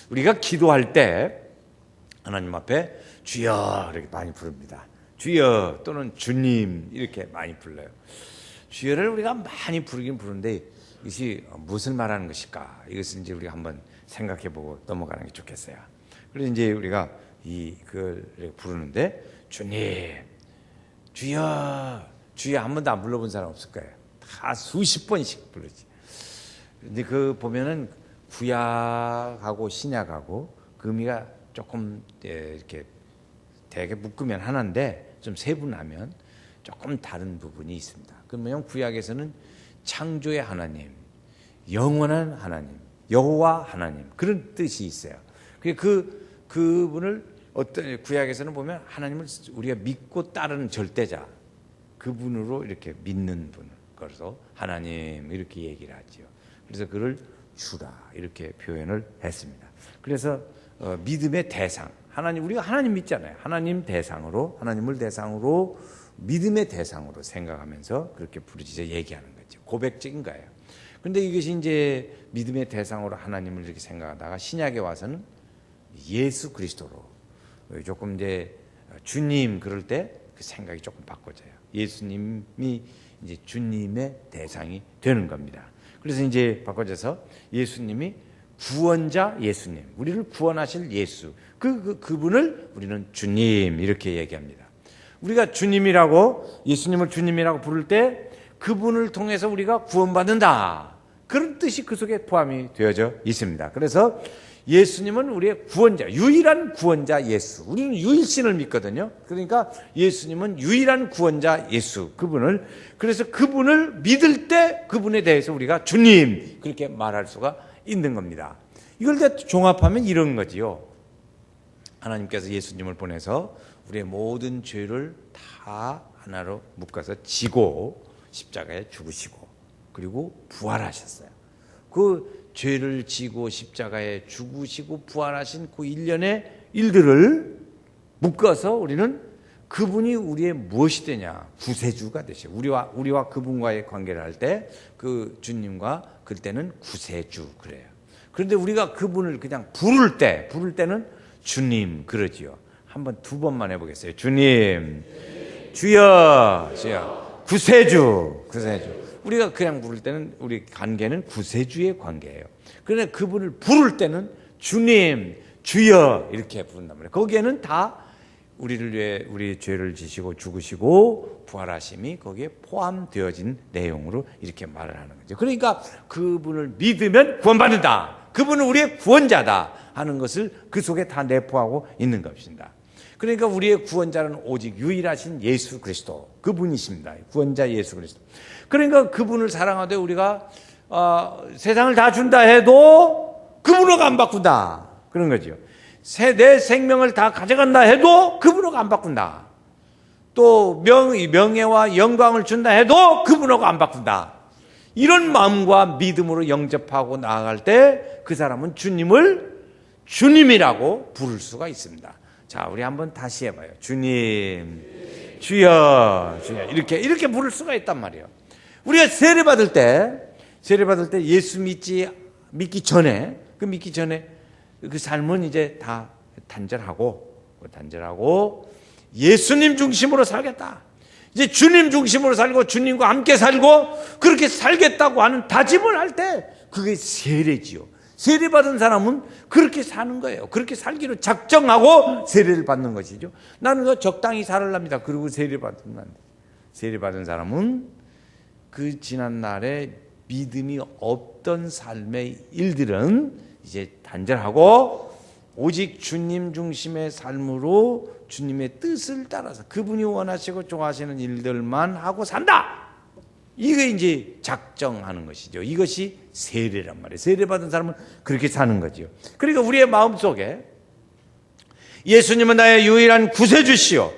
우리가 기도할 때 하나님 앞에 주여 이렇게 많이 부릅니다. 주여 또는 주님 이렇게 많이 불러요. 주여를 우리가 많이 부르긴 부르는데 이것이 무엇을 말하는 것일까? 이것을 이제 우리가 한번 생각해보고 넘어가는 게 좋겠어요. 그래서 이제 우리가 그걸 부르는데 주님, 주여, 주여 한 번도 안 불러본 사람 없을 거예요. 다 수십 번씩 부르지. 근데 그 보면은 구약하고 신약하고 그 의미가 조금 이렇게 되게 묶으면 하나인데 좀 세분하면 조금 다른 부분이 있습니다. 그러면 구약에서는 창조의 하나님, 영원한 하나님, 여호와 하나님 그런 뜻이 있어요. 그분을 어떤 구약에서는 보면 하나님을 우리가 믿고 따르는 절대자 그분으로 이렇게 믿는 분, 그래서 하나님 이렇게 얘기를 하죠. 그래서 그를 주라 이렇게 표현을 했습니다. 그래서 믿음의 대상, 하나님 우리가 하나님 믿잖아요. 하나님을 대상으로 믿음의 대상으로 생각하면서 그렇게 부르짖어 얘기하는 거죠. 고백적인 거예요. 그런데 이것이 이제 믿음의 대상으로 하나님을 이렇게 생각하다가 신약에 와서는 예수 그리스도로 조금 이제 주님 그럴 때 그 생각이 조금 바꿔져요. 예수님이 이제 주님의 대상이 되는 겁니다. 그래서 이제 바꿔져서 예수님이 구원자 예수님, 우리를 구원하실 예수, 그분을 우리는 주님 이렇게 얘기합니다. 우리가 주님이라고 예수님을 주님이라고 부를 때 그분을 통해서 우리가 구원받는다. 그런 뜻이 그 속에 포함이 되어져 있습니다. 그래서 예수님은 우리의 구원자, 유일한 구원자 예수. 우리는 유일신을 믿거든요. 그러니까 예수님은 유일한 구원자 예수, 그분을. 그래서 그분을 믿을 때 그분에 대해서 우리가 주님 그렇게 말할 수가 있는 겁니다. 이걸 다 종합하면 이런 거지요. 하나님께서 예수님을 보내서 우리의 모든 죄를 다 하나로 묶어서 지고 십자가에 죽으시고 그리고 부활하셨어요. 그 죄를 지고 십자가에 죽으시고 부활하신 그 일련의 일들을 묶어서 우리는 그분이 우리의 무엇이 되냐? 구세주가 되셔. 우리와 그분과의 관계를 할 때 그 주님과 그때는 구세주 그래요. 그런데 우리가 그분을 그냥 부를 때는 주님 그러지요. 한번 두 번만 해보겠어요. 주님, 주여, 주여, 구세주. 우리가 그냥 부를 때는 우리 관계는 구세주의 관계예요. 그런데 그분을 부를 때는 주님, 주여 이렇게 부른단 말이에요. 거기에는 다 우리를 위해 우리 죄를 지시고 죽으시고 부활하심이 거기에 포함되어진 내용으로 이렇게 말을 하는 거죠. 그러니까 그분을 믿으면 구원받는다. 그분은 우리의 구원자다 하는 것을 그 속에 다 내포하고 있는 것입니다. 그러니까 우리의 구원자는 오직 유일하신 예수 그리스도 그분이십니다. 구원자 예수 그리스도. 그러니까 그분을 사랑하되 우리가 세상을 다 준다 해도 그분으로 안 바꾼다. 그런 거죠. 내 생명을 다 가져간다 해도 그분으로 안 바꾼다. 또 명예와 영광을 준다 해도 그분으로 안 바꾼다. 이런 마음과 믿음으로 영접하고 나아갈 때 그 사람은 주님을 주님이라고 부를 수가 있습니다. 자, 우리 한번 다시 해봐요. 주님, 주여, 주여 이렇게 부를 수가 있단 말이에요. 우리가 세례 받을 때 예수 믿기 전에 그 삶은 이제 다 단절하고 예수님 중심으로 살겠다. 이제 주님 중심으로 살고 주님과 함께 살고 그렇게 살겠다고 하는 다짐을 할 때 그게 세례지요. 세례 받은 사람은 그렇게 사는 거예요. 그렇게 살기로 작정하고 세례를 받는 것이죠. 나는 적당히 살으랍니다. 그리고 세례 받은 사람은 그 지난 날에 믿음이 없던 삶의 일들은 이제 단절하고 오직 주님 중심의 삶으로 주님의 뜻을 따라서 그분이 원하시고 좋아하시는 일들만 하고 산다. 이게 이제 작정하는 것이죠. 이것이 세례란 말이에요. 세례 받은 사람은 그렇게 사는 거죠. 그러니까 우리의 마음속에 예수님은 나의 유일한 구세주시오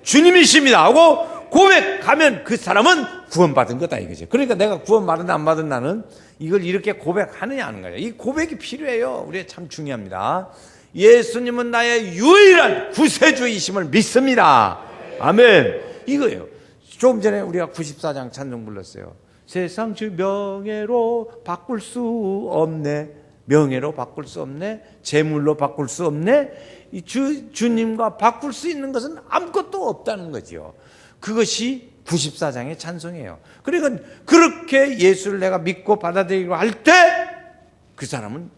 주님이십니다 하고 고백하면 그 사람은 구원받은 거다 이거죠. 그러니까 내가 구원받았나 안 받았나는 이걸 이렇게 고백하느냐 하는 거예요. 이 고백이 필요해요. 우리가 참 중요합니다. 예수님은 나의 유일한 구세주이심을 믿습니다. 아멘. 이거예요. 조금 전에 우리가 94장 찬송 불렀어요. 세상 주 명예로 바꿀 수 없네 명예로 바꿀 수 없네, 재물로 바꿀 수 없네. 이 주님과 바꿀 수 있는 것은 아무것도 없다는 거죠. 그것이 94장의 찬송이에요. 그러니까 그렇게 예수를 내가 믿고 받아들이고 할 때 그 사람은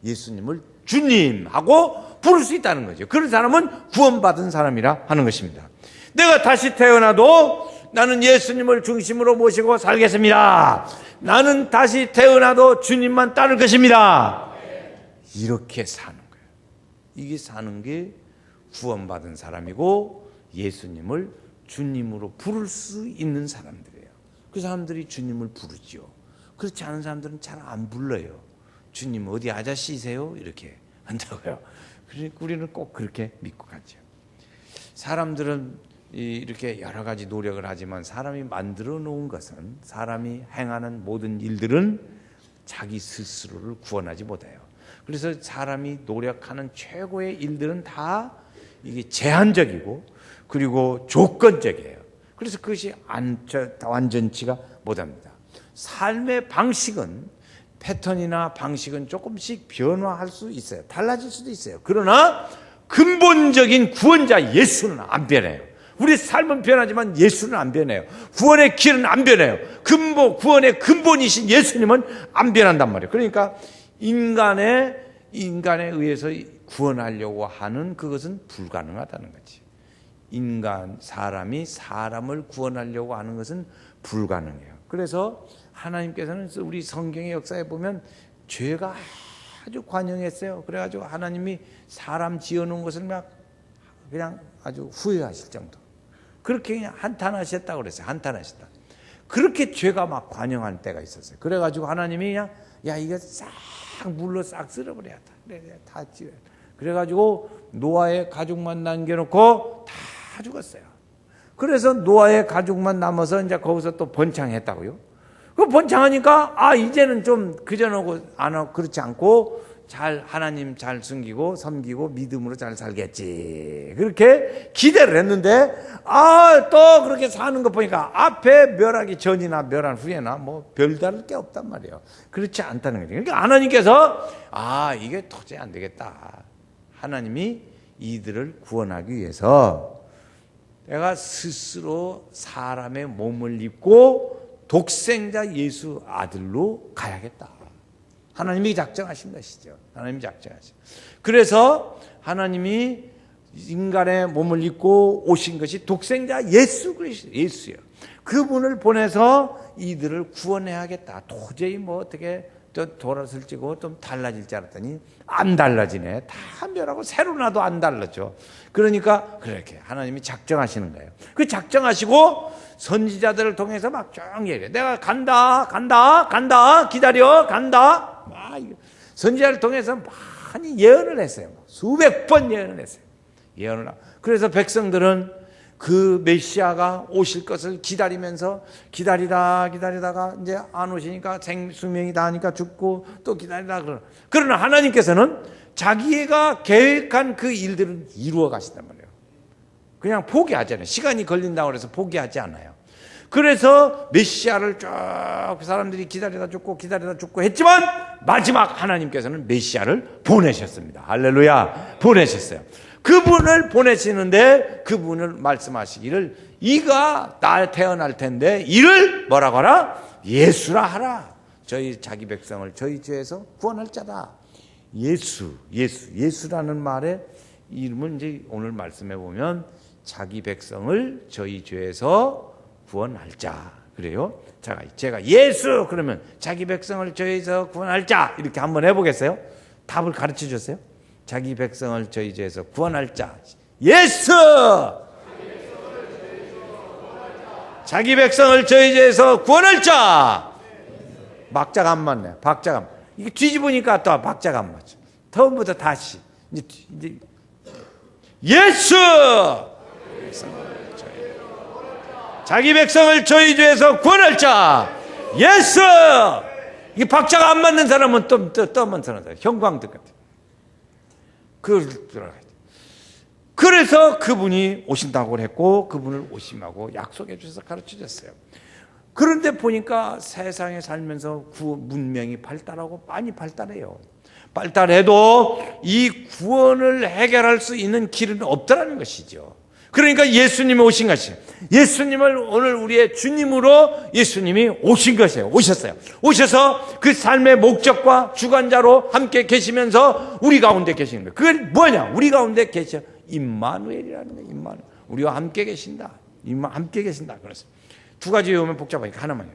예수님을 주님하고 부를 수 있다는 거죠. 그런 사람은 구원받은 사람이라 하는 것입니다. 내가 다시 태어나도 나는 예수님을 중심으로 모시고 살겠습니다. 나는 다시 태어나도 주님만 따를 것입니다. 이렇게 사는 거예요. 이게 사는 게 구원받은 사람이고 예수님을 주님으로 부를 수 있는 사람들이에요. 그 사람들이 주님을 부르죠. 그렇지 않은 사람들은 잘 안 불러요. 주님 어디 아저씨세요? 이렇게 한다고요. 그러니까 우리는 꼭 그렇게 믿고 가죠. 사람들은 이렇게 여러 가지 노력을 하지만 사람이 만들어 놓은 것은, 사람이 행하는 모든 일들은 자기 스스로를 구원하지 못해요. 그래서 사람이 노력하는 최고의 일들은 다 이게 제한적이고 그리고 조건적이에요. 그래서 그것이 완전치가 못합니다. 삶의 방식은, 패턴이나 방식은 조금씩 변화할 수 있어요. 달라질 수도 있어요. 그러나 근본적인 구원자 예수는 안 변해요. 우리 삶은 변하지만 예수는 안 변해요. 구원의 길은 안 변해요. 구원의 근본이신 예수님은 안 변한단 말이에요. 그러니까 인간에 의해서 구원하려고 하는 그것은 불가능하다는 거지. 사람이 사람을 구원하려고 하는 것은 불가능해요. 그래서 하나님께서는 우리 성경의 역사에 보면 죄가 아주 관영했어요. 그래가지고 하나님이 사람 지어놓은 것을 그냥 아주 후회하실 정도. 그렇게 그냥 한탄하셨다고 그랬어요. 한탄하셨다. 그렇게 죄가 막 관영할 때가 있었어요. 그래가지고 하나님이 그냥 이거 싹 물로 싹 쓸어버려야 다 지어야 돼. 그래가지고 노아의 가족만 남겨놓고 다 죽었어요. 그래서 노아의 가족만 남아서 이제 거기서 또 번창했다고요. 그 번창하니까 이제는 좀 그전하고 안 하고 그렇지 않고 하나님 잘 숨기고 섬기고 믿음으로 잘 살겠지. 그렇게 기대를 했는데 또 그렇게 사는 거 보니까 앞에 멸하기 전이나 멸한 후에나 뭐 별다를 게 없단 말이에요. 그렇지 않다는 거죠. 그러니까 하나님께서 이게 도저히 안 되겠다. 하나님이 이들을 구원하기 위해서 내가 스스로 사람의 몸을 입고 독생자 예수 아들로 가야겠다. 하나님이 작정하신 것이죠. 하나님이 작정하신. 그래서 하나님이 인간의 몸을 입고 오신 것이 독생자 예수 그리스도, 예수예요. 그분을 보내서 이들을 구원해야겠다. 도저히 뭐 어떻게 돌아설지고 좀 달라질 줄 알았더니 안 달라지네. 다 멸하고 새로 나도 안 달라져. 그러니까 그렇게 하나님이 작정하시는 거예요. 그 작정하시고 선지자들을 통해서 막 쭉 얘기해요. 내가 간다, 기다려, 간다. 선지자를 통해서 많이 예언을 했어요. 수백 번 예언을 했어요. 그래서 백성들은 그 메시아가 오실 것을 기다리면서 기다리다가 이제 안 오시니까 수명이 다하니까 죽고 또 기다리다가 그러나 하나님께서는 자기가 계획한 그 일들은 이루어 가신단 말이에요. 그냥 포기하지 않아요. 시간이 걸린다고 해서 포기하지 않아요. 그래서 메시아를 쭉 사람들이 기다리다 죽고 했지만 마지막 하나님께서는 메시아를 보내셨습니다. 할렐루야. 보내셨어요. 그분을 보내시는데 그분을 말씀하시기를 이가 태어날 텐데 이를 뭐라고 하라? 예수라 하라. 자기 백성을 저희 죄에서 구원할 자다. 예수라는 말의 이름은 이제 오늘 말씀해 보면 자기 백성을 저희 죄에서 구원할 자. 그래요. 제가 예수 그러면 자기 백성을 저희에서 구원할 자 이렇게 한번 해보겠어요? 답을 가르쳐 줬어요. 자기 백성을 저희 죄에서 구원할 자 예수. 자기 백성을 저희 죄에서 구원할 자. 박자가 안 맞네. 박자가 이게 뒤집으니까 또 박자가 안 맞죠. 처음부터 다시 이제 예수. 자기 백성을 저희 죄에서 구원할 자 예수. 이게 박자가 안 맞는 사람은 또 맞는 사람 형광등 같아. 그래서 그분이 오신다고 했고 그분을 오심하고 약속해 주셔서 가르쳐 줬어요. 그런데 보니까 세상에 살면서 문명이 발달하고 많이 발달해요. 발달해도 이 구원을 해결할 수 있는 길은 없더라는 것이죠. 그러니까 예수님이 오신 것이에요. 예수님을 오늘 우리의 주님으로 예수님이 오신 것이에요. 오셔서 그 삶의 목적과 주관자로 함께 계시면서 우리 가운데 계시는 거예요. 그게 뭐냐? 우리 가운데 계셔 임마누엘이라는 거예요. 임마누엘. 우리와 함께 계신다. 함께 계신다. 그래서 두 가지 외우면 복잡하니까 하나만요.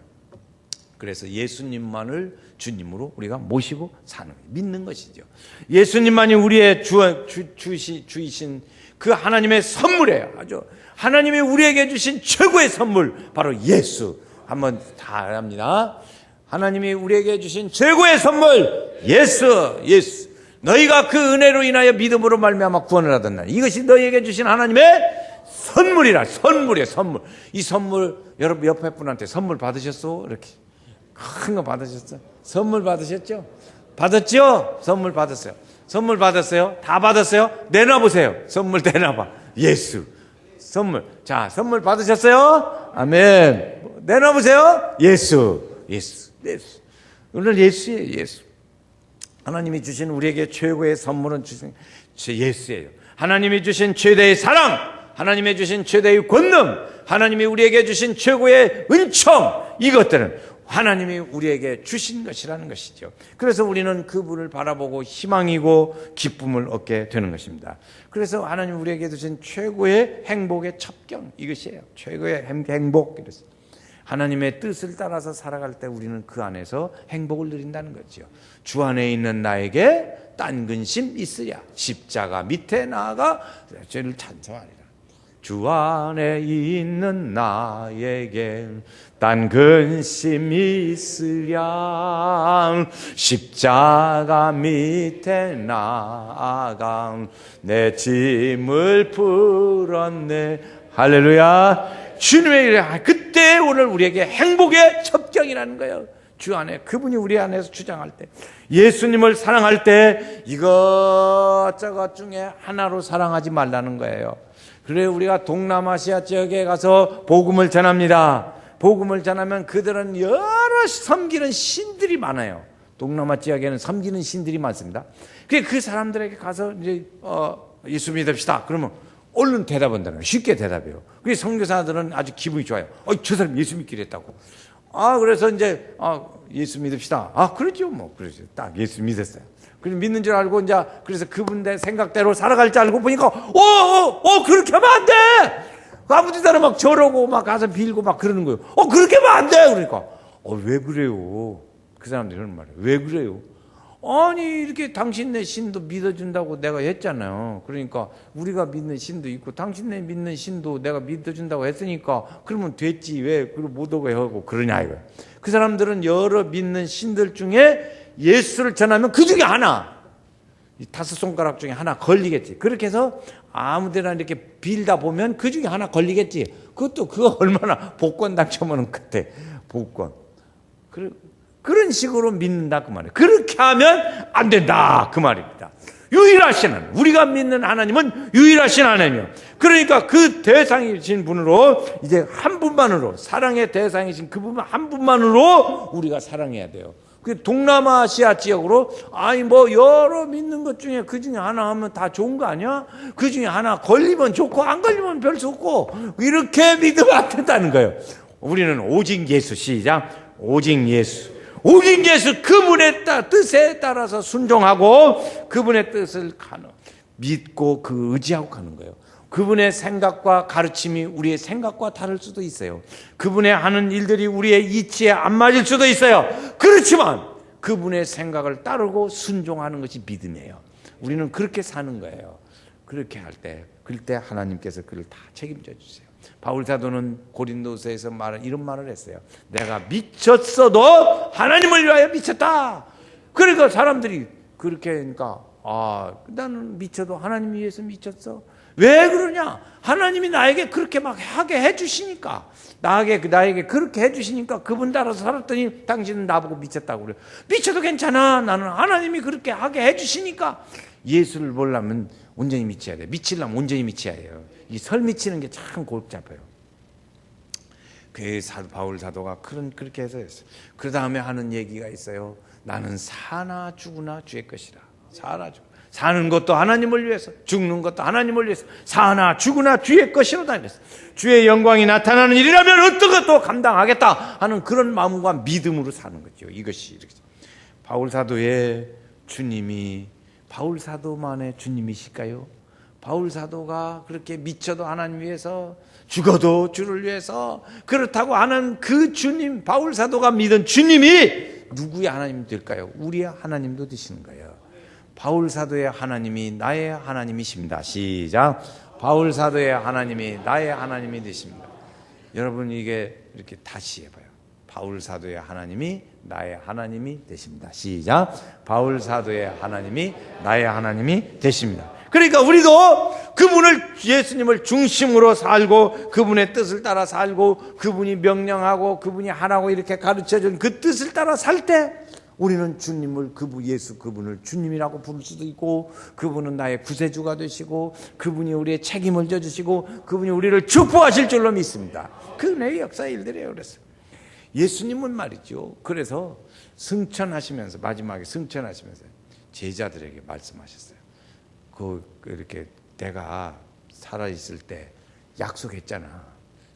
그래서 예수님만을 주님으로 우리가 모시고 사는 거예요. 믿는 것이죠. 예수님만이 우리의 주이신 그 하나님의 선물이에요. 아주 하나님이 우리에게 주신 최고의 선물 바로 예수. 한번 다 합니다. 하나님이 우리에게 주신 최고의 선물 예수. 너희가 그 은혜로 인하여 믿음으로 말미암아 구원을 하던 이것이 너희에게 주신 하나님의 선물이라. 선물이에요. 선물. 이 선물 여러분 옆에 분한테 선물 받으셨어? 이렇게 큰 거 받으셨어? 선물 받으셨죠? 받았죠? 선물 받았어요. 선물 받았어요? 다 받았어요? 내놔보세요. 선물 내놔봐. 예수. 선물. 자, 선물 받으셨어요? 아멘. 내놔보세요. 예수. 오늘 예수예요. 예수. 하나님이 주신 우리에게 최고의 선물은 주신 예수예요. 하나님이 주신 최대의 사랑, 하나님이 주신 최대의 권능, 하나님이 우리에게 주신 최고의 은총, 이것들은 하나님이 우리에게 주신 것이라는 것이죠. 그래서 우리는 그분을 바라보고 희망이고 기쁨을 얻게 되는 것입니다. 그래서 하나님 우리에게 주신 최고의 행복의 첩경, 이것이에요. 최고의 행복. 그래서 하나님의 뜻을 따라서 살아갈 때 우리는 그 안에서 행복을 누린다는 거죠. 주 안에 있는 나에게 딴 근심 있으랴. 십자가 밑에 나아가 죄를 찬송하리라. 주 안에 있는 나에게 딴 근심 있으랴. 십자가 밑에 나아가 내 짐을 풀었네. 할렐루야. 주님의 일에 그때 오늘 우리에게 행복의 첩경이라는 거예요. 주 안에 그분이 우리 안에서 주장할 때, 예수님을 사랑할 때 이것저것 중에 하나로 사랑하지 말라는 거예요. 그래 우리가 동남아시아 지역에 가서 복음을 전합니다. 복음을 전하면 그들은 여러 섬기는 신들이 많아요. 동남아 지역에는 섬기는 신들이 많습니다. 그 사람들에게 가서 이제 예수 믿읍시다. 그러면 얼른 대답한다는 거예요. 쉽게 대답해요. 그래서 선교사들은 아주 기분이 좋아요. 저 사람 예수 믿기로 했다고. 그래서 이제 예수 믿읍시다. 그러죠 뭐. 그러죠. 딱 예수 믿었어요. 그래서 믿는 줄 알고 이제 그래서 그분들 생각대로 살아갈 줄 알고 보니까 그렇게 하면 안 돼. 아버지 따라 막 저러고 막 가서 빌고 막 그러는 거예요. 그렇게 하면 안 돼. 그러니까 왜 그래요? 그 사람들이 그런 말이에요. 왜 그래요? 아니 이렇게 당신네 신도 믿어준다고 내가 했잖아요. 그러니까 우리가 믿는 신도 있고 당신네 믿는 신도 내가 믿어준다고 했으니까 그러면 됐지 왜 그걸 못 오게 하고 그러냐 이거예요. 그 사람들은 여러 믿는 신들 중에 예수를 전하면 그 중에 하나, 이 5손가락 중에 하나 걸리겠지. 그렇게 해서 아무데나 이렇게 빌다 보면 그 중에 하나 걸리겠지. 그거 얼마나 복권 당첨하는 그때 복권. 그런 식으로 믿는다 그 말이에요. 그렇게 하면 안 된다 그 말입니다. 유일하신 우리가 믿는 하나님은 유일하신 하나님이요. 그러니까 그 대상이신 분으로 이제 한 분만으로 사랑의 대상이신 그분 한 분만으로 우리가 사랑해야 돼요. 그 동남아시아 지역으로 여러 믿는 것 중에 그 중에 하나 하면 다 좋은 거 아니야? 그 중에 하나 걸리면 좋고 안 걸리면 별 수 없고 이렇게 믿으면 안 된다는 거예요. 우리는 오직 예수. 시작. 오직 예수. 오직 예수 그분의 뜻에 따라서 순종하고 그분의 뜻을 믿고 의지하고 가는 거예요. 그분의 생각과 가르침이 우리의 생각과 다를 수도 있어요. 그분의 하는 일들이 우리의 이치에 안 맞을 수도 있어요. 그렇지만 그분의 생각을 따르고 순종하는 것이 믿음이에요. 우리는 그렇게 사는 거예요. 그렇게 할 때 그때 하나님께서 그를 다 책임져 주세요. 바울 사도는 고린도서에서 이런 말을 했어요. 내가 미쳤어도 하나님을 위하여 미쳤다. 그러니까 사람들이 그렇게 하니까 나는 미쳐도 하나님 위해서 미쳤어. 왜 그러냐? 하나님이 나에게 그렇게 막 하게 해주시니까, 나에게 그렇게 해주시니까 그분 따라서 살았더니 당신은 나보고 미쳤다고 그래요. 미쳐도 괜찮아. 나는 하나님이 그렇게 하게 해주시니까. 예수를 보려면 온전히 미쳐야 돼. 미치려면 온전히 미쳐야 해요. 이 설 미치는 게 참 복잡해요. 그 바울 사도가 그렇게 해서 했어요. 그 다음에 하는 얘기가 있어요. 나는 사나 죽으나 주의 것이라. 사나 죽. 사는 것도 하나님을 위해서, 죽는 것도 하나님을 위해서, 사나 죽으나 주의 것이로다 그랬어요. 주의 영광이 나타나는 일이라면 어떤 것도 감당하겠다 하는 그런 마음과 믿음으로 사는 거죠. 이것이 이렇게. 바울 사도의 주님이 바울 사도만의 주님이실까요? 바울 사도가 그렇게 미쳐도 하나님 위해서, 죽어도 주를 위해서 그렇다고 하는 그 주님, 바울 사도가 믿은 주님이 누구의 하나님 될까요? 우리의 하나님도 되시는 거예요. 바울 사도의 하나님이 나의 하나님이십니다. 시작. 바울 사도의 하나님이 나의 하나님이 되십니다. 여러분 이게 이렇게 다시 해봐요. 바울 사도의 하나님이 나의 하나님이 되십니다. 시작. 바울 사도의 하나님이 나의 하나님이 되십니다. 그러니까 우리도 그분을, 예수님을 중심으로 살고 그분의 뜻을 따라 살고 그분이 명령하고 그분이 하라고 이렇게 가르쳐준 그 뜻을 따라 살 때 우리는 주님을, 예수 그분을 주님이라고 부를 수도 있고, 그분은 나의 구세주가 되시고, 그분이 우리의 책임을 져주시고, 그분이 우리를 축복하실 줄로 믿습니다. 그 은혜의 역사의 일들이에요. 그래서 예수님은 말이죠. 그래서 승천하시면서, 마지막에 승천하시면서 제자들에게 말씀하셨어요. 이렇게 내가 살아있을 때 약속했잖아.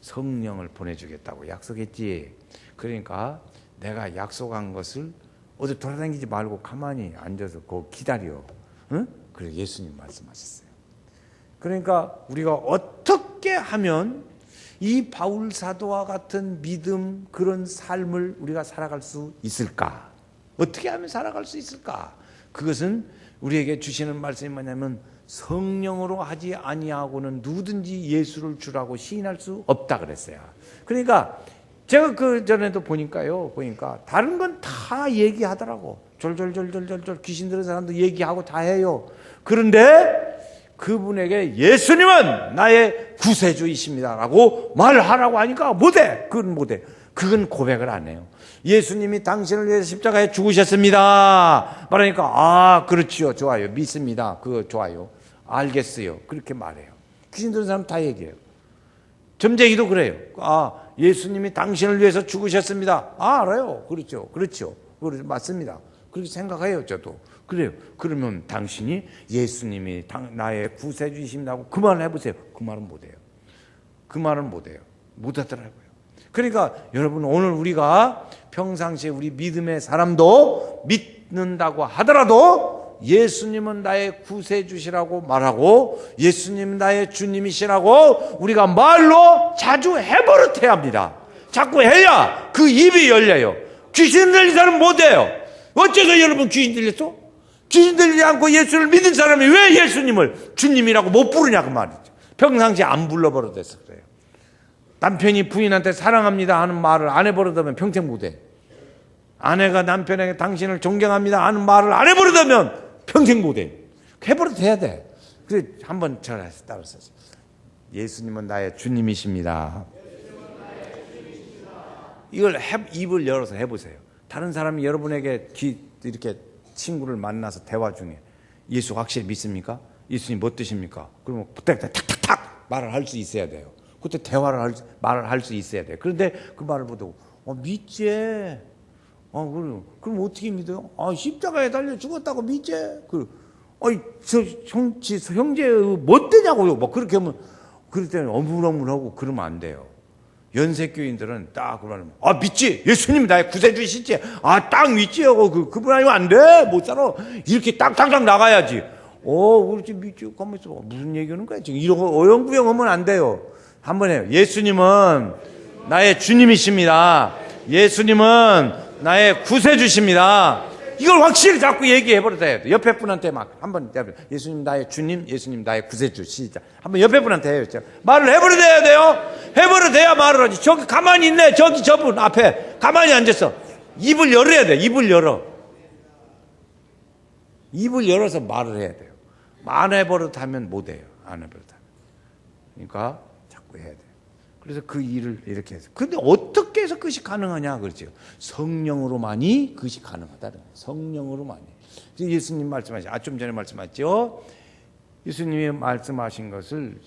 성령을 보내주겠다고 약속했지. 그러니까 내가 약속한 것을 어디 돌아다니지 말고 가만히 앉아서 기다려. 응? 그래 예수님 말씀하셨어요. 그러니까 우리가 어떻게 하면 이 바울 사도와 같은 믿음, 그런 삶을 우리가 살아갈 수 있을까? 어떻게 하면 살아갈 수 있을까? 그것은 우리에게 주시는 말씀이 뭐냐면 성령으로 하지 아니하고는 누구든지 예수를 주라고 시인할 수 없다 그랬어요. 그러니까 제가 그 전에도 보니까 다른 건 다 얘기하더라고. 졸졸졸졸졸 귀신 들은 사람도 얘기하고 다 해요. 그런데 그분에게 예수님은 나의 구세주이십니다라고 말하라고 하니까 못해. 그건 못해. 그건 고백을 안 해요. 예수님이 당신을 위해서 십자가에 죽으셨습니다 말하니까 그렇지요, 좋아요, 믿습니다, 그거 좋아요, 알겠어요, 그렇게 말해요. 귀신 들은 사람 다 얘기해요. 점쟁이도 그래요. 예수님이 당신을 위해서 죽으셨습니다. 알아요. 그렇죠. 맞습니다. 그렇게 생각해요. 저도 그래요. 그러면 당신이 예수님이 나의 구세주이십니다고 그 말을 해보세요. 그 말은 못해요. 못하더라고요. 그러니까 여러분, 오늘 우리가 평상시에 우리 믿음의 사람도 믿는다고 하더라도 예수님은 나의 구세주시라고 말하고 예수님은 나의 주님이시라고 우리가 말로 자주 해버릇해야 합니다. 자꾸 해야 그 입이 열려요. 귀신 들린 사람은 못해요. 어째서 여러분 귀신 들렸어? 귀신 들리지 않고 예수를 믿은 사람이 왜 예수님을 주님이라고 못 부르냐 그 말이죠. 평상시에 안 불러버릇해서 그래요. 남편이 부인한테 사랑합니다 하는 말을 안 해버릇하면 평생 못해. 아내가 남편에게 당신을 존경합니다 하는 말을 안 해버릇하면 평생 못해. 해버릇해야 돼. 그래 한번 저를 따라서 예수님은 나의 주님이십니다. 이걸 입을 열어서 해보세요. 다른 사람이 여러분에게 이렇게 친구를 만나서 대화 중에 예수 확실히 믿습니까? 예수님 뭐 뜻입니까? 그러면 그때 탁탁탁 말을 할 수 있어야 돼요. 그때 말을 할 수 있어야 돼요. 그런데 그 말을 보고 믿지. 그럼 어떻게 믿어요? 십자가에 달려 죽었다고 믿지? 형제 뭐 되냐고요? 뭐 그렇게 하면 그럴 때는 어물어물하고 그러면 안 돼요. 연세교인들은 딱 그러면 믿지? 예수님 나의 구세주시지? 딱 믿지? 그분 아니면 안 돼? 못 살아. 이렇게 딱딱딱 나가야지. 그렇지 믿지? 가만히 있어. 무슨 얘기하는 거야? 지금 이런 거 어영부영하면 안 돼요. 한번 해요. 예수님은 나의 주님이십니다. 예수님은 나의 구세주십니다. 이걸 확실히 자꾸 얘기해버려야 돼. 옆에 분한테 막 한번 예수님 나의 주님, 예수님 나의 구세주. 시작. 한번 옆에 분한테 해요. 말을 해버려야 돼요. 해버려야 말을 하지. 저기 가만히 있네. 저분 앞에 가만히 앉았어. 입을 열어야 돼. 입을 열어서 말을 해야 돼요. 안 해버릇하면 못해요. 안 해버릇하면. 그러니까 자꾸 해야 돼요. 그래서 그 일을 이렇게 해서. 근데 어떻게 해서 그것이 가능하냐 그렇죠. 성령으로만이 그것이 가능하다는 거예요. 성령으로만이. 예수님 말씀하시죠. 좀 전에 말씀하셨죠. 예수님이 말씀하신 것을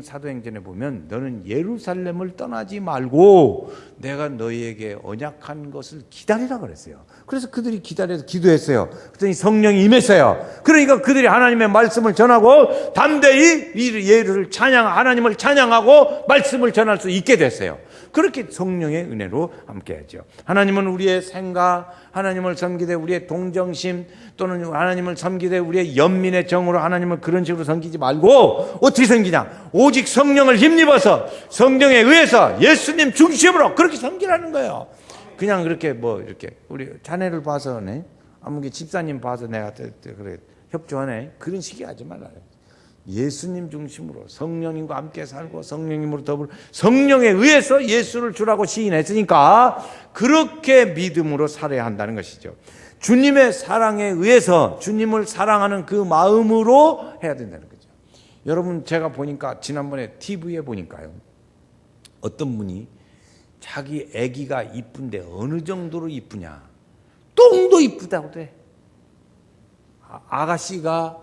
사도행전에 보면 너는 예루살렘을 떠나지 말고 내가 너희에게 언약한 것을 기다리라 그랬어요. 그래서 그들이 기다려서 기도했어요. 그랬더니 성령이 임했어요. 그러니까 그들이 하나님의 말씀을 전하고 담대히 예루를 하나님을 찬양하고 말씀을 전할 수 있게 됐어요. 그렇게 성령의 은혜로 함께하죠. 하나님은 우리의 생각, 하나님을 섬기되 우리의 동정심, 또는 하나님을 섬기되 우리의 연민의 정으로 하나님을 그런 식으로 섬기지 말고 어떻게 섬기냐? 오직 성령을 힘입어서 성령에 의해서 예수님 중심으로 그렇게 섬기라는 거예요. 그냥 그렇게 이렇게 우리 자네를 봐서네, 아무게 집사님 봐서 내가 그래 협조하네, 그런 식이 하지 말아요. 예수님 중심으로 성령님과 함께 살고 성령님으로 더불어 성령에 의해서 예수를 주라고 시인했으니까 그렇게 믿음으로 살아야 한다는 것이죠. 주님의 사랑에 의해서 주님을 사랑하는 그 마음으로 해야 된다는 거죠. 여러분, 제가 보니까 지난번에 TV에 보니까요, 어떤 분이 자기 아기가 이쁜데 어느 정도로 이쁘냐, 똥도 이쁘다고 그래. 아가씨가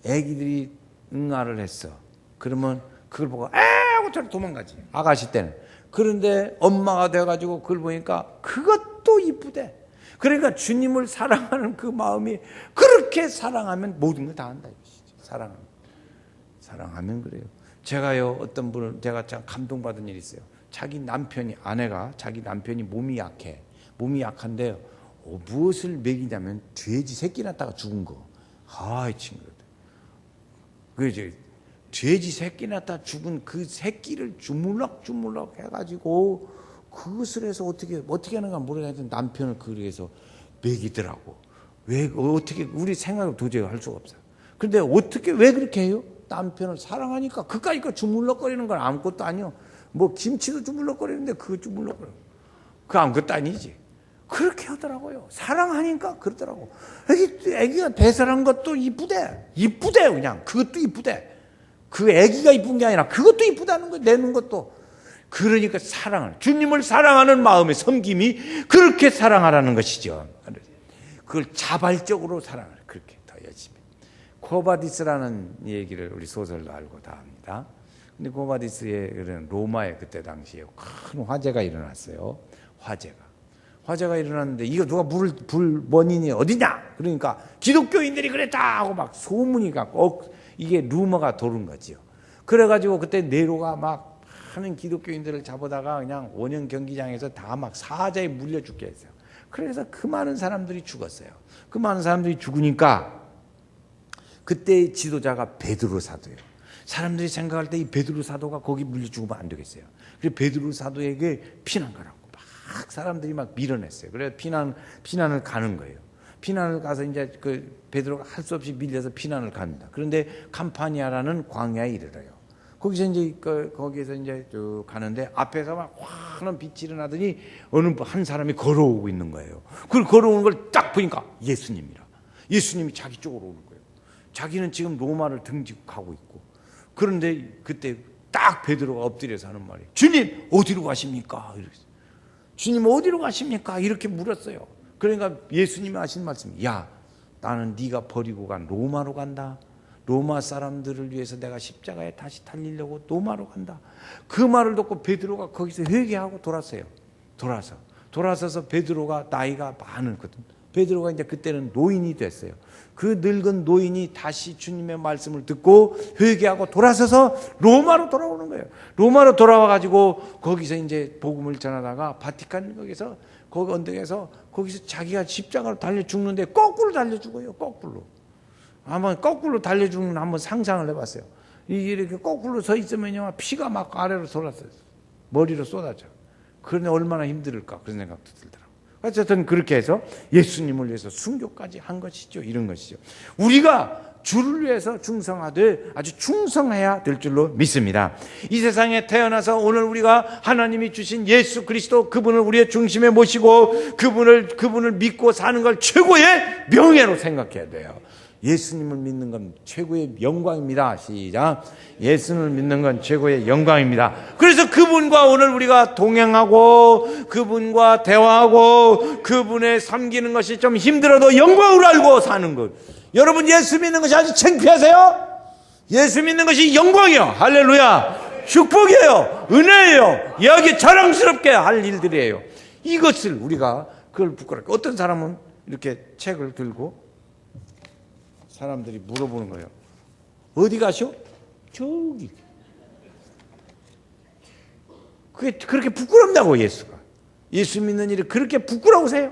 아기들이 응아를 했어. 그러면 그걸 보고 하고 저를 도망가지, 아가씨 때는. 그런데 엄마가 돼가지고 그걸 보니까 그것도 이쁘대. 그러니까 주님을 사랑하는 그 마음이, 그렇게 사랑하면 모든 걸 다 한다 이것이죠. 사랑하면 그래요. 제가요, 어떤 분을 제가 참 감동받은 일이 있어요. 아내가 자기 남편이 몸이 약해. 몸이 약한데요, 무엇을 먹이냐면 돼지 새끼 낳다가 죽은 거. 이 친구들. 그죠? 돼지 새끼 낳다 죽은 그 새끼를 주물럭 해가지고 그것을 해서 어떻게 하는가 모르겠는데 남편을 그래서 먹이더라고. 왜 어떻게 우리 생각을 도저히 할 수가 없어요. 그런데 왜 그렇게 해요? 남편을 사랑하니까. 그까이 거 주물럭거리는 건 아무것도 아니요. 김치도 주물럭거리는데 그거 주물럭거려. 그거 아무것도 아니지. 그렇게 하더라고요. 사랑하니까 그러더라고. 애기가 배설한 것도 이쁘대. 그냥. 그것도 이쁘대. 그 애기가 이쁜 게 아니라 그것도 이쁘다는 거예요. 내는 것도. 그러니까 주님을 사랑하는 마음의 섬김이 그렇게 사랑하라는 것이죠. 그걸 자발적으로 사랑하라. 그렇게 더 열심히. 코바디스라는 얘기를 우리 소설도 알고 다 합니다. 근데 코바디스의 그런 로마에 그때 당시에 큰 화재가 일어났어요. 화재가 일어났는데 이거 누가 불 원인이 어디냐? 그러니까 기독교인들이 그랬다 하고 막 소문이 갖고 이게 루머가 도는 거지요. 그래가지고 그때 네로가 막 많은 기독교인들을 잡아다가 그냥 원형 경기장에서 다 막 사자에 물려 죽게 했어요. 그래서 그 많은 사람들이 죽었어요. 그 많은 사람들이 죽으니까 그때의 지도자가 베드로 사도예요. 사람들이 생각할 때 이 베드로 사도가 거기 물려 죽으면 안 되겠어요. 그래서 베드로 사도에게 피난 가라고 막 사람들이 막 밀어냈어요. 그래서 피난을 가는 거예요. 피난을 가서 이제 그 베드로가 할 수 없이 밀려서 피난을 갑니다. 그런데 캄파니아라는 광야에 이르러요. 거기서 이제 거기에서 이제 쭉 가는데 앞에서 막 환한 빛이 일어나더니 어느 한 사람이 걸어오고 있는 거예요. 그걸 걸어오는 걸 딱 보니까 예수님이라. 예수님이 자기 쪽으로 오는 거예요. 자기는 지금 로마를 등지고 가고 있고. 그런데 그때 딱 베드로가 엎드려서 하는 말이, 주님 어디로 가십니까? 이랬어요. 주님 어디로 가십니까? 이렇게 물었어요. 그러니까 예수님이 하신 말씀이, 야, 나는 네가 버리고 간 로마로 간다. 로마 사람들을 위해서 내가 십자가에 다시 달리려고 로마로 간다. 그 말을 듣고 베드로가 거기서 회개하고 돌아서서 베드로가 나이가 많거든. 베드로가 이제 그때는 노인이 됐어요. 그 늙은 노인이 다시 주님의 말씀을 듣고 회개하고 돌아서서 로마로 돌아오는 거예요. 로마로 돌아와가지고 거기서 이제 복음을 전하다가 바티칸 거기서 거기 언덕에서 거기서 자기가 십자가로 달려 죽는데 거꾸로 달려 죽어요. 한번 거꾸로 달려 죽는 한번 상상을 해봤어요. 이렇게 거꾸로 서 있으면요, 피가 막 아래로 쏟았어요. 머리로 쏟아져. 그런데 얼마나 힘들을까 그런 생각도 들더라고요. 어쨌든 그렇게 해서 예수님을 위해서 순교까지 한 것이죠. 이런 것이죠. 우리가 주를 위해서 충성하되 아주 충성해야 될 줄로 믿습니다. 이 세상에 태어나서 오늘 우리가 하나님이 주신 예수 그리스도 그분을 우리의 중심에 모시고 그분을 믿고 사는 걸 최고의 명예로 생각해야 돼요. 예수님을 믿는 건 최고의 영광입니다. 시작. 예수님을 믿는 건 최고의 영광입니다. 그래서 그분과 오늘 우리가 동행하고 그분과 대화하고 그분의 섬기는 것이 좀 힘들어도 영광으로 알고 사는 것. 여러분, 예수 믿는 것이 아주 창피하세요? 예수 믿는 것이 영광이요. 할렐루야. 축복이에요. 은혜예요. 여기 자랑스럽게 할 일들이에요. 이것을 우리가 그걸 부끄럽게. 어떤 사람은 이렇게 책을 들고 사람들이 물어보는 거예요. 어디 가셔? 저기. 그게 그렇게 부끄럽다고 예수가. 예수 믿는 일이 그렇게 부끄러우세요?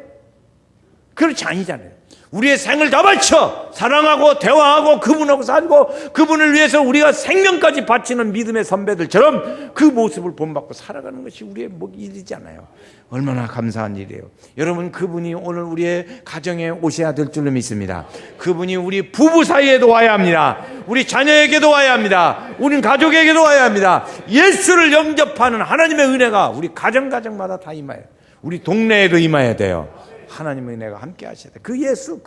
그렇지 아니잖아요. 우리의 생을 다 바쳐 사랑하고 대화하고 그분하고 살고 그분을 위해서 우리가 생명까지 바치는 믿음의 선배들처럼 그 모습을 본받고 살아가는 것이 우리의 일이잖아요. 얼마나 감사한 일이에요. 여러분, 그분이 오늘 우리의 가정에 오셔야 될 줄로 믿습니다. 그분이 우리 부부 사이에도 와야 합니다. 우리 자녀에게도 와야 합니다. 우리 가족에게도 와야 합니다. 예수를 영접하는 하나님의 은혜가 우리 가정마다 다 임해요. 우리 동네에도 임해야 돼요. 하나님의 은혜가 함께 하셔야 돼. 그 예수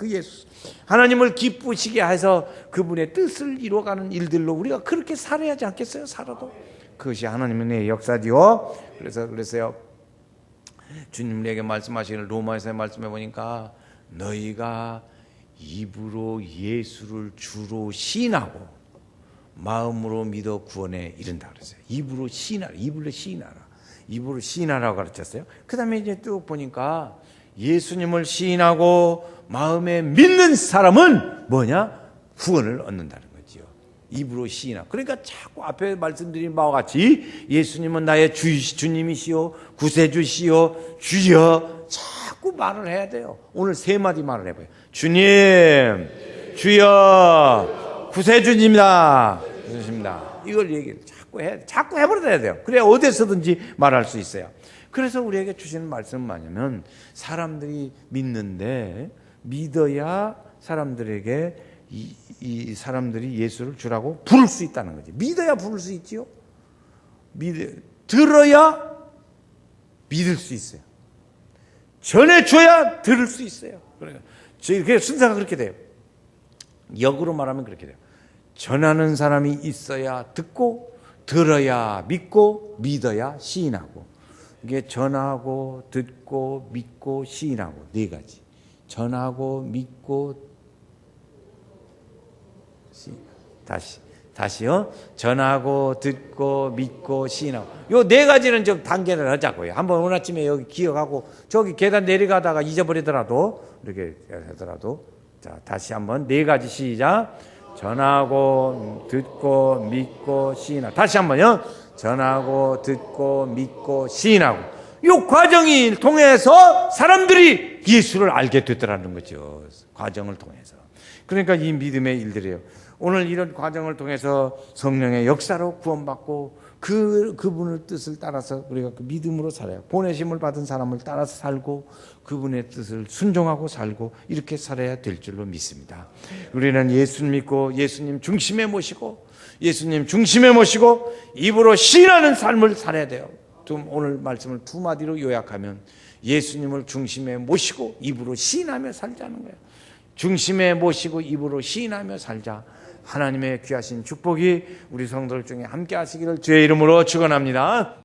하나님을 기쁘시게 해서 그분의 뜻을 이루어가는 일들로 우리가 그렇게 살아야 하지 않겠어요? 살아도 그것이 하나님의 은혜의 역사지요. 그래서요 주님에게 말씀하시는 로마에서 말씀해 보니까 너희가 입으로 예수를 주로 시인하고 마음으로 믿어 구원에 이른다 그랬어요. 입으로 시인하라고 가르쳤어요. 그 다음에 이제 쭉 보니까 예수님을 시인하고 마음에 믿는 사람은 뭐냐? 구원을 얻는다는 거지요. 입으로 시인하고. 그러니까 자꾸 앞에 말씀드린 바와 같이 예수님은 나의 주님이시오, 구세주시오, 주여 자꾸 말을 해야 돼요. 오늘 3마디 말을 해봐요. 주님, 주여, 구세주님이다. 이걸 얘기를 자꾸 해버려야 돼요. 그래야 어디서든지 말할 수 있어요. 그래서 우리에게 주시는 말씀은 뭐냐면 사람들이 믿는데 믿어야 사람들에게 이 사람들이 예수를 주라고 부를 수 있다는 거지. 믿어야 부를 수 있지요. 들어야 믿을 수 있어요. 전해줘야 들을 수 있어요. 그러니까 순서가 그렇게 돼요. 역으로 말하면 그렇게 돼요. 전하는 사람이 있어야 듣고, 들어야 믿고, 믿어야 시인하고. 이게 전하고 듣고 믿고 시인하고 4가지. 전하고 믿고 다시요. 전하고 듣고 믿고 시인하고. 요 4가지는 좀 단계를 하자고요. 한번 오늘 아침에 여기 기억하고 저기 계단 내려가다가 잊어버리더라도 이렇게 하더라도 자 다시 한번 4가지 시작. 전하고 듣고 믿고 시인하고. 다시 한번요. 전하고 듣고 믿고 시인하고. 이 과정을 통해서 사람들이 예수를 알게 되더라는 거죠. 과정을 통해서. 그러니까 이 믿음의 일들이에요. 오늘 이런 과정을 통해서 성령의 역사로 구원받고 그분의 뜻을 따라서 우리가 그 믿음으로 살아요. 보내심을 받은 사람을 따라서 살고 그분의 뜻을 순종하고 살고 이렇게 살아야 될 줄로 믿습니다. 우리는 예수 믿고 예수님 중심에 모시고 입으로 시인하는 삶을 살아야 돼요. 오늘 말씀을 2마디로 요약하면 예수님을 중심에 모시고 입으로 시인하며 살자는 거예요. 중심에 모시고 입으로 시인하며 살자. 하나님의 귀하신 축복이 우리 성도들 중에 함께 하시기를 주의 이름으로 축원합니다.